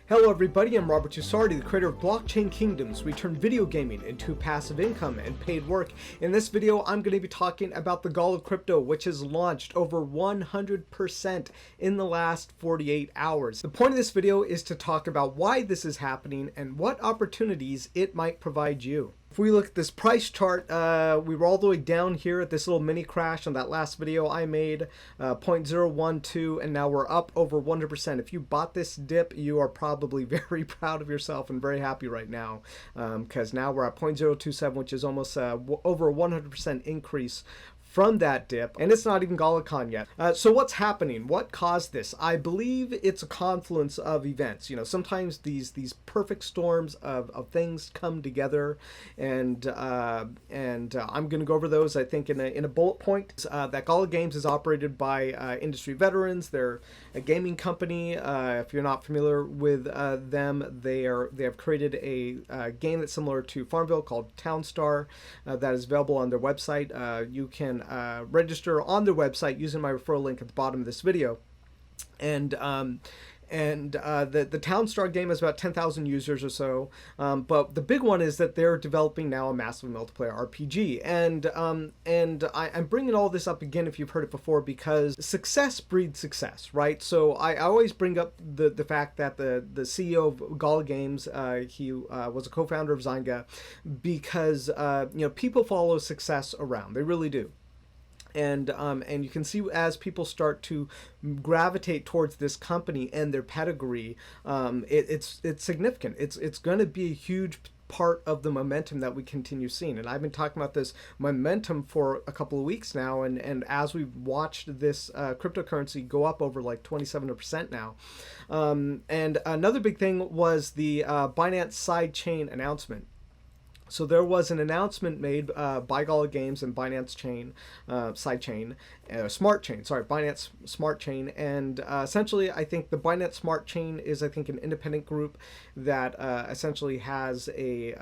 Hello everybody, I'm Robert Tussardi, the creator of Blockchain Kingdoms. We turn video gaming into passive income and paid work. In this video, I'm going to be talking about the Gala crypto, which has launched over 100% in the last 48 hours. The point of this video is to talk about why this is happening and what opportunities it might provide you. If we look at this price chart, we were all the way down here at this little mini crash on that last video I made, 0.012, and now we're up over 100%. If you bought this dip, you are probably very proud of yourself and very happy right now, because now we're at 0.027, which is almost over a 100% increase from that dip, and it's not even GalaCon yet. So what's happening? What caused this? I believe it's a confluence of events. You know, sometimes these perfect storms of things come together, and I'm going to go over those. I think in a bullet point. That Gala Games is operated by industry veterans. They're a gaming company. If you're not familiar with them, they have created a game that's similar to Farmville called Townstar that is available on their website. You can register on their website using my referral link at the bottom of this video. And the Townstar game has about 10,000 users or so, but the big one is that they're developing now a massive multiplayer RPG, and I'm bringing all this up again if you've heard it before, because success breeds success, right? So I always bring up the fact that the CEO of Gala Games, he was a co-founder of Zynga, because you know, people follow success around, they really do. And you can see as people start to gravitate towards this company and their pedigree, it's significant. It's going to be a huge part of the momentum that we continue seeing. And I've been talking about this momentum for a couple of weeks now, and as we've watched this cryptocurrency go up over like 27% now. And another big thing was the Binance sidechain announcement. So there was an announcement made by Gala Games and Binance Chain, sidechain, Smart Chain, sorry, Binance Smart Chain, and essentially I think the Binance Smart Chain is, I think, an independent group that essentially has a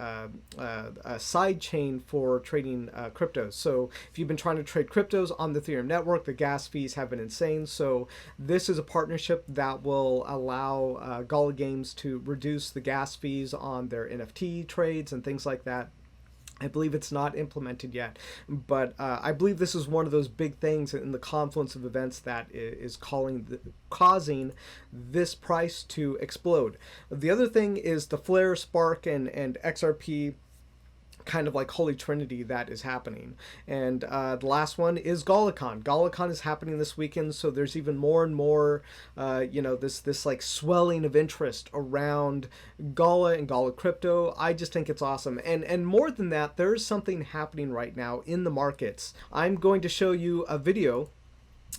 side chain for trading cryptos. So if you've been trying to trade cryptos on the Ethereum network, the gas fees have been insane. So this is a partnership that will allow Gala Games to reduce the gas fees on their NFT trades and things like that. I believe it's not implemented yet, but I believe this is one of those big things in the confluence of events that is causing this price to explode. The other thing is the Flare, Spark, and XRP kind of like holy trinity that is happening. And the last one is GalaCon. GalaCon is happening this weekend, so there's even more and more you know, this like swelling of interest around Gala and Gala crypto. I just think it's awesome. And more than that, there's something happening right now in the markets. I'm going to show you a video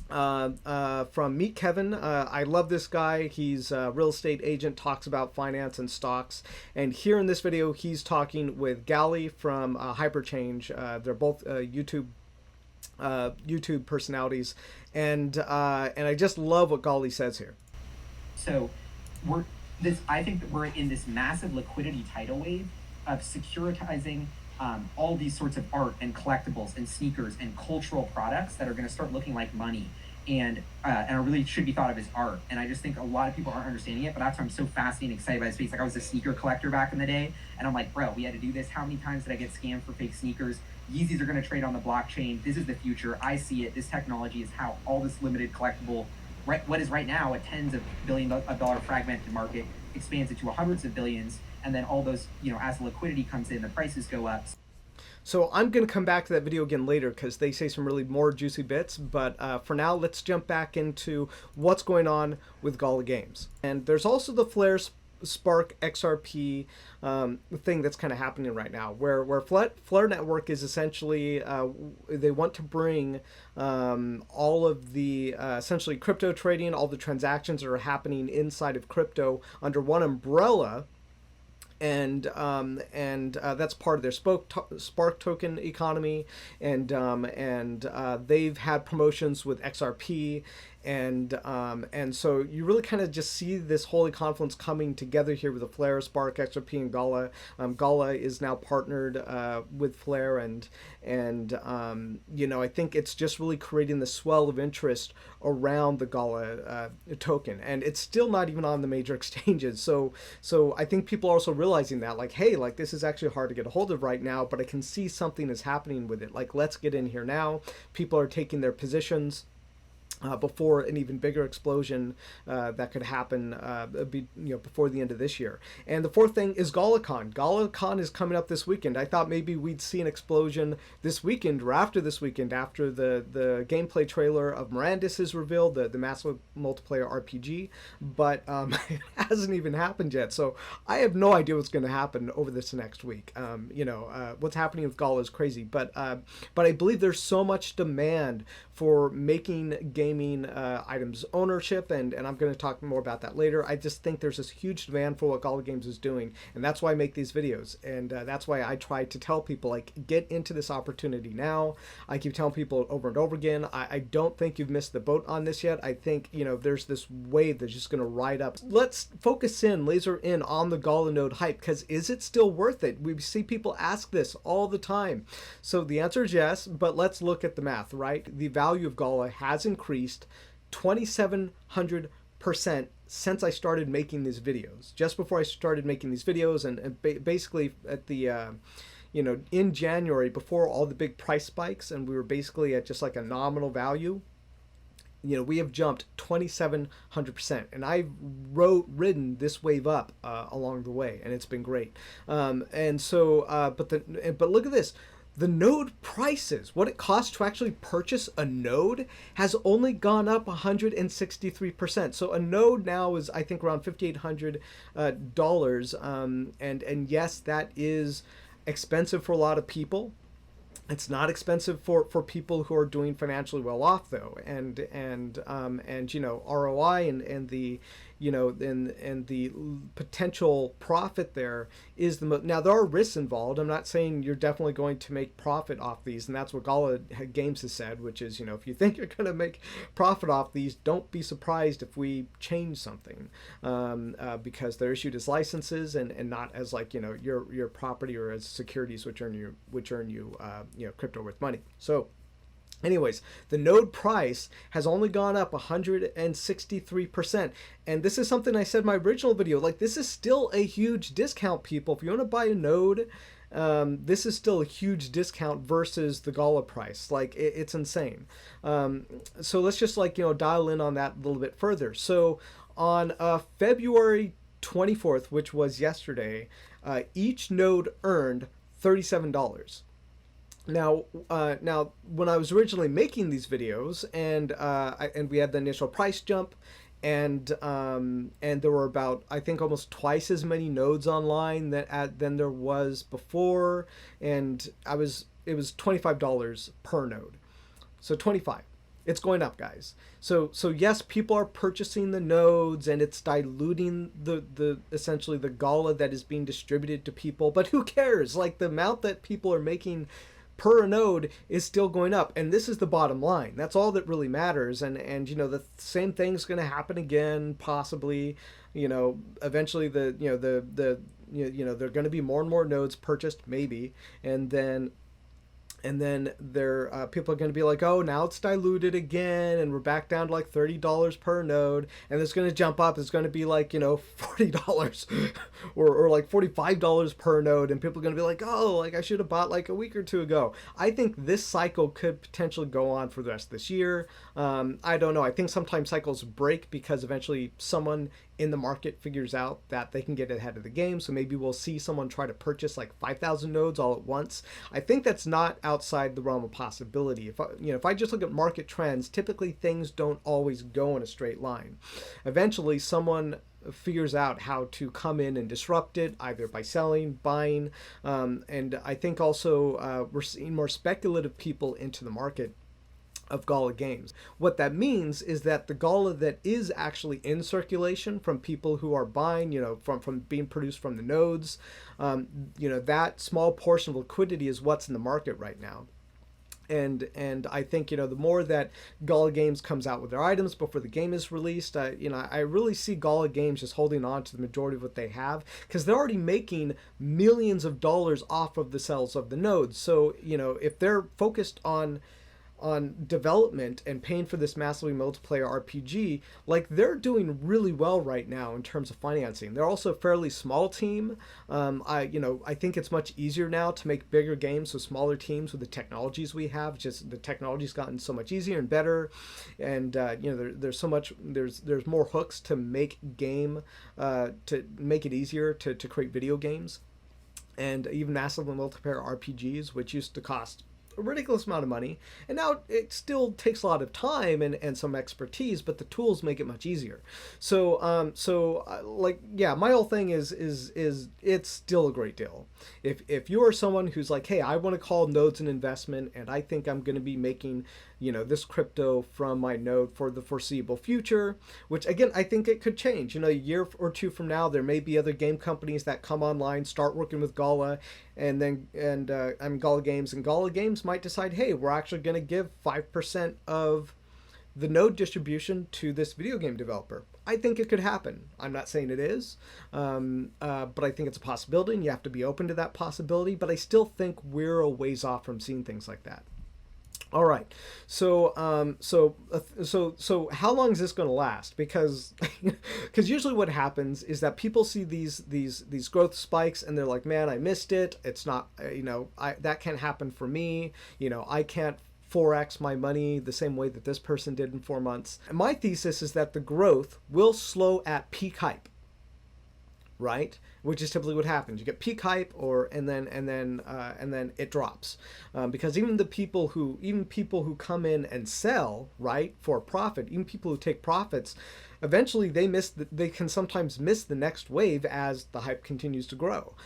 from Meet Kevin. I love this guy. He's a real estate agent, talks about finance and stocks. And here in this video, he's talking with Gali from Hyperchange. They're both YouTube personalities, and I just love what Gali says here. So I think that we're in this massive liquidity tidal wave of securitizing all these sorts of art and collectibles and sneakers and cultural products that are going to start looking like money, and really should be thought of as art. And I just think a lot of people aren't understanding it, but that's why I'm so fascinated and excited by this space. Like, I was a sneaker collector back in the day, and I'm like, bro, we had to do this. How many times did I get scammed for fake sneakers? Yeezys are going to trade on the blockchain. This is the future. I see it. This technology is how all this limited collectible, what is right now a tens of billion dollar fragmented market, expands into hundreds of billions. And then all those, you know, as the liquidity comes in, the prices go up. So I'm going to come back to that video again later because they say some really more juicy bits. But for now, let's jump back into what's going on with Gala Games. And there's also the Flare, Spark, XRP thing that's kind of happening right now, where Flare Network is essentially, they want to bring all of the essentially crypto trading, all the transactions that are happening inside of crypto under one umbrella. And that's part of their Spark token economy, and they've had promotions with XRP, And so you really kind of just see this Holy Confluence coming together here with the Flare, Spark, XRP, and Gala. Gala is now partnered with Flare, and I think it's just really creating the swell of interest around the Gala token, and it's still not even on the major exchanges. So I think people are also realizing that, like, hey, like, this is actually hard to get a hold of right now, but I can see something is happening with it. Like, let's get in here now. People are taking their positions before an even bigger explosion that could happen before the end of this year. And the fourth thing is GalaCon. GalaCon is coming up this weekend. I thought maybe we'd see an explosion this weekend or after this weekend, after the gameplay trailer of Mirandus is revealed, the massive multiplayer RPG, but it hasn't even happened yet. So I have no idea what's going to happen over this next week. What's happening with Gala is crazy, but I believe there's so much demand for making gaming items ownership, and I'm going to talk more about that later. I just think there's this huge demand for what Gala Games is doing, and that's why I make these videos, and that's why I try to tell people, like, get into this opportunity now. I keep telling people over and over again, I don't think you've missed the boat on this yet. I think, there's this wave that's just going to ride up. Let's focus in, laser in on the Gala node hype, because is it still worth it? We see people ask this all the time. So the answer is yes, but let's look at the math, right? The value of Gala has increased 2,700% since I started making these videos. Just before I started making these videos, and basically at the in January, before all the big price spikes, and we were basically at just like a nominal value, we have jumped 2,700%, and I've ridden this wave up along the way, and it's been great. But look at this. The node prices, what it costs to actually purchase a node, has only gone up 163%. So a node now is, I think, around $5,800. And yes, that is expensive for a lot of people. It's not expensive for people who are doing financially well off, though, and ROI and the and the potential profit there is the most. Now, there are risks involved. I'm not saying you're definitely going to make profit off these, and that's what Gala Games has said, which is, if you think you're going to make profit off these, don't be surprised if we change something, because they're issued as licenses and not as, like, your property or as securities which earn you crypto worth money. So anyways, the node price has only gone up 163%. And this is something I said in my original video. Like, this is still a huge discount, people. If you want to buy a node, this is still a huge discount versus the Gala price. Like, it's insane. So let's just, like, dial in on that a little bit further. So on February 24th, which was yesterday, each node earned $37. Now, when I was originally making these videos, and we had the initial price jump, and there were about, I think, almost twice as many nodes online than there was before, and it was $25 per node, so 25. It's going up, guys. So yes, people are purchasing the nodes, and it's diluting the essentially the Gala that is being distributed to people. But who cares? Like, the amount that people are making per node is still going up, and this is the bottom line. That's all that really matters. And the same thing's going to happen again, possibly. Eventually there are going to be more and more nodes purchased, maybe, and then people are going to be like, oh, now it's diluted again, and we're back down to like $30 per node, and it's going to jump up. It's going to be like, $40 or like $45 per node, and people are going to be like, oh, like, I should have bought like a week or two ago. I think this cycle could potentially go on for the rest of this year. I don't know. I think sometimes cycles break because eventually someone in the market figures out that they can get ahead of the game. So maybe we'll see someone try to purchase like 5,000 nodes all at once. I think that's not outside the realm of possibility. If I just look at market trends, typically things don't always go in a straight line. Eventually someone figures out how to come in and disrupt it, either by selling, buying, and I think also we're seeing more speculative people into the market of Gala Games. What that means is that the Gala that is actually in circulation from people who are buying, from being produced from the nodes, that small portion of liquidity is what's in the market right now. And I think, the more that Gala Games comes out with their items before the game is released, I really see Gala Games just holding on to the majority of what they have, because they're already making millions of dollars off of the sales of the nodes. So if they're focused on development and paying for this massively multiplayer RPG, like, they're doing really well right now in terms of financing. They're also a fairly small team. I think it's much easier now to make bigger games with smaller teams with the technologies we have. Just the technology's gotten so much easier and better, and there's so much, there's more hooks to make to make it easier to create video games, and even massively multiplayer RPGs, which used to cost a ridiculous amount of money, and now it still takes a lot of time and some expertise, but the tools make it much easier. So my whole thing is it's still a great deal. If you are someone who's like, hey, I want to call nodes an investment, and I think I'm going to be making this crypto from my node for the foreseeable future, which again, I think it could change. A year or two from now, there may be other game companies that come online, start working with Gala, and Gala Games, and Gala Games might decide, hey, we're actually going to give 5% of the node distribution to this video game developer. I think it could happen. I'm not saying it is, but I think it's a possibility, and you have to be open to that possibility. But I still think we're a ways off from seeing things like that. All right, so how long is this going to last? Because usually what happens is that people see these growth spikes, and they're like, man, I missed it. It's not, that can't happen for me. I can't 4x my money the same way that this person did in 4 months. And my thesis is that the growth will slow at peak hype, right? Which is typically what happens. You get peak hype, and then it drops, because even people who come in and sell, right, for a profit, even people who take profits, eventually they can sometimes miss the next wave as the hype continues to grow.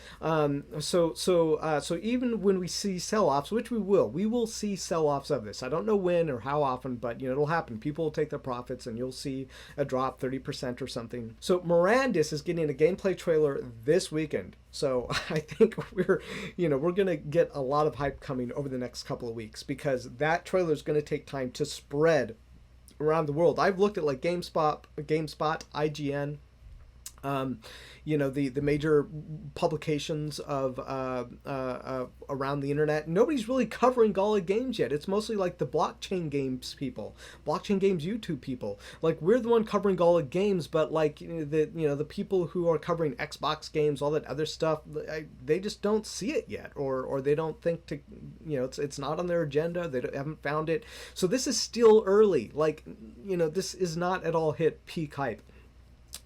So even when we see sell-offs, which we will see sell-offs of this. I don't know when or how often, but it'll happen. People will take their profits, and you'll see a drop 30% or something. So Mirandus is getting a gameplay trailer this weekend. So I think we're gonna get a lot of hype coming over the next couple of weeks, because that trailer is gonna take time to spread around the world. I've looked at like GameSpot, IGN, the major publications of around the internet. Nobody's really covering Gala Games yet. It's mostly like the blockchain games people, blockchain games YouTube people. Like, we're the one covering Gala Games, but like the people who are covering Xbox games, all that other stuff, they just don't see it yet, or they don't think to, it's not on their agenda. They haven't found it. So this is still early. Like, this is not at all hit peak hype.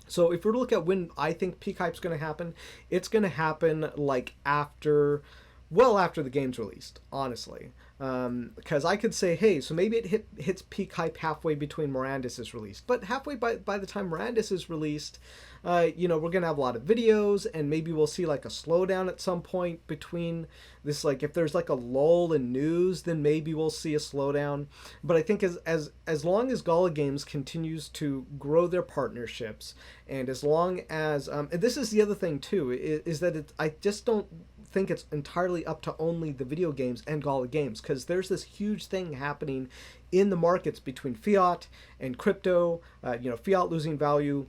So if we look at when I think peak hype's going to happen, it's going to happen like after the game's released, honestly. Because I could say, hey, so maybe it hits peak hype halfway between Mirandus is released. But halfway by the time Mirandus is released, we're going to have a lot of videos, and maybe we'll see like a slowdown at some point between this. Like, if there's like a lull in news, then maybe we'll see a slowdown. But I think as long as Gala Games continues to grow their partnerships, and as long as and this is the other thing too, is that I just don't think it's entirely up to only the video games and Gala Games, because there's this huge thing happening in the markets between fiat and crypto, fiat losing value,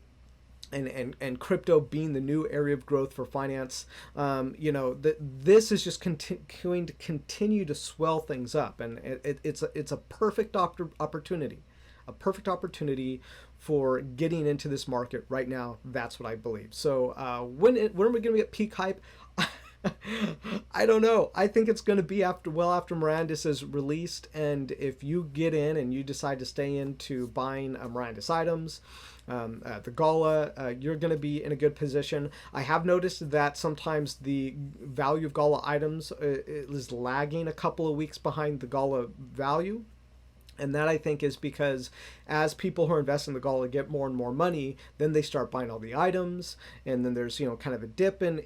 and crypto being the new area of growth for finance. This is just going to continue to swell things up, and it's a perfect opportunity. A perfect opportunity for getting into this market right now. That's what I believe. So when are we going to be at peak hype? I don't know. I think it's going to be after Mirandus is released, and if you get in and you decide to stay into buying Mirandus items, the Gala, you're going to be in a good position. I have noticed that sometimes the value of Gala items is lagging a couple of weeks behind the Gala value. And that, I think, is because as people who are investing in the Gala get more and more money, then they start buying all the items, and then there's, kind of a dip and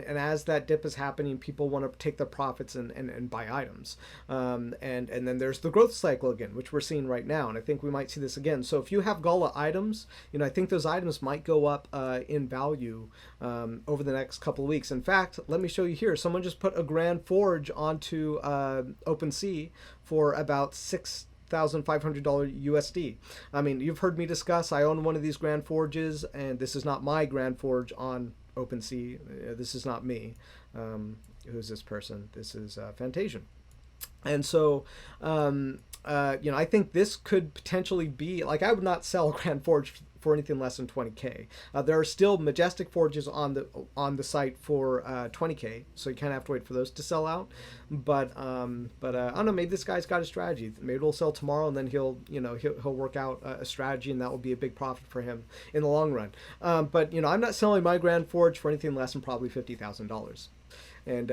as that dip is happening, people want to take the profits and buy items. And then there's the growth cycle again, which we're seeing right now, and I think we might see this again. So if you have Gala items, I think those items might go up in value over the next couple of weeks. In fact, let me show you here. Someone just put a Grand Forge onto OpenSea for about $6,500 USD. I mean, you've heard me discuss, I own one of these Grand Forges, and this is not my Grand Forge on OpenSea. This is not me. Who's this person? This is Fantasian. And so, I think this could potentially be, like, I would not sell a Grand Forge for anything less than 20K. There are still Majestic Forges on the site for 20K, so you kind of have to wait for those to sell out. But I don't know, maybe this guy's got a strategy. Maybe it'll sell tomorrow, and then he'll work out a strategy, and that will be a big profit for him in the long run. But I'm not selling my Grand Forge for anything less than probably $50,000. And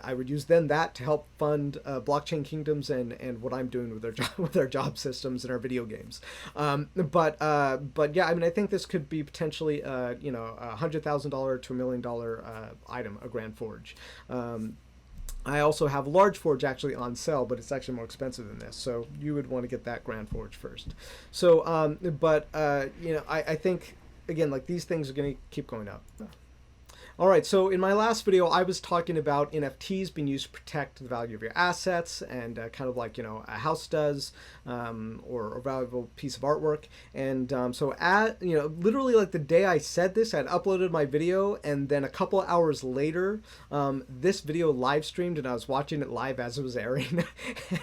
I would use then that to help fund blockchain kingdoms and what I'm doing with their job systems and our video games. But yeah, I mean, I think this could be potentially $100,000 to $1 million item, a Grand Forge. I also have Large Forge actually on sale, but it's actually more expensive than this, so you would want to get that Grand Forge first. So, I think again, like, these things are going to keep going up. All right, so in my last video, I was talking about NFTs being used to protect the value of your assets, and kind of like, a house does, or a valuable piece of artwork. And so literally like the day I said this, I had uploaded my video, and then a couple hours later, this video live streamed, and I was watching it live as it was airing.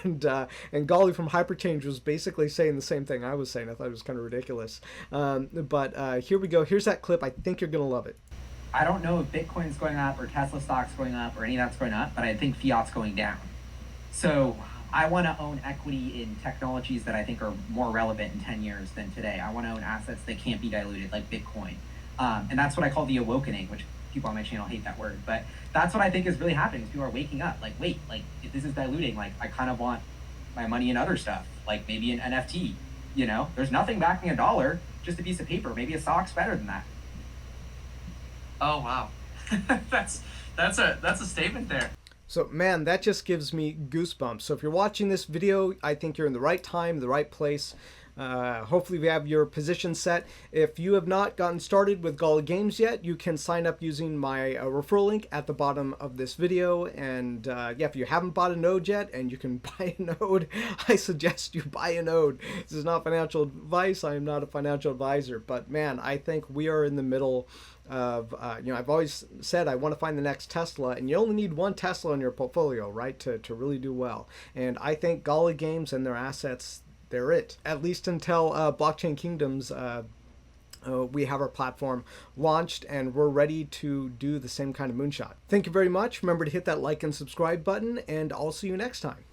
and Golly from Hyperchange was basically saying the same thing I was saying. I thought it was kind of ridiculous. But here we go. Here's that clip. I think you're going to love it. I don't know if Bitcoin's going up or Tesla stock's going up or any of that's going up, but I think fiat's going down. So I want to own equity in technologies that I think are more relevant in 10 years than today. I want to own assets that can't be diluted, like Bitcoin. And that's what I call the awakening, which people on my channel hate that word. But that's what I think is really happening, is people are waking up. Like, wait, like, if this is diluting, like, I kind of want my money in other stuff, like maybe an NFT. There's nothing backing a dollar, just a piece of paper. Maybe a stock's better than that. Oh wow, that's a statement there. So man, that just gives me goosebumps. So if you're watching this video, I think you're in the right time, the right place. Hopefully we have your position set. If you have not gotten started with Gala Games yet, you can sign up using my referral link at the bottom of this video. And if you haven't bought a node yet and you can buy a node, I suggest you buy a node. This is not financial advice. I am not a financial advisor, but man, I think we are in the middle of, I've always said I want to find the next Tesla, and you only need one Tesla in your portfolio, right, to really do well. And I think Gala Games and their assets, they're it. At least until Blockchain Kingdoms, we have our platform launched, and we're ready to do the same kind of moonshot. Thank you very much. Remember to hit that like and subscribe button, and I'll see you next time.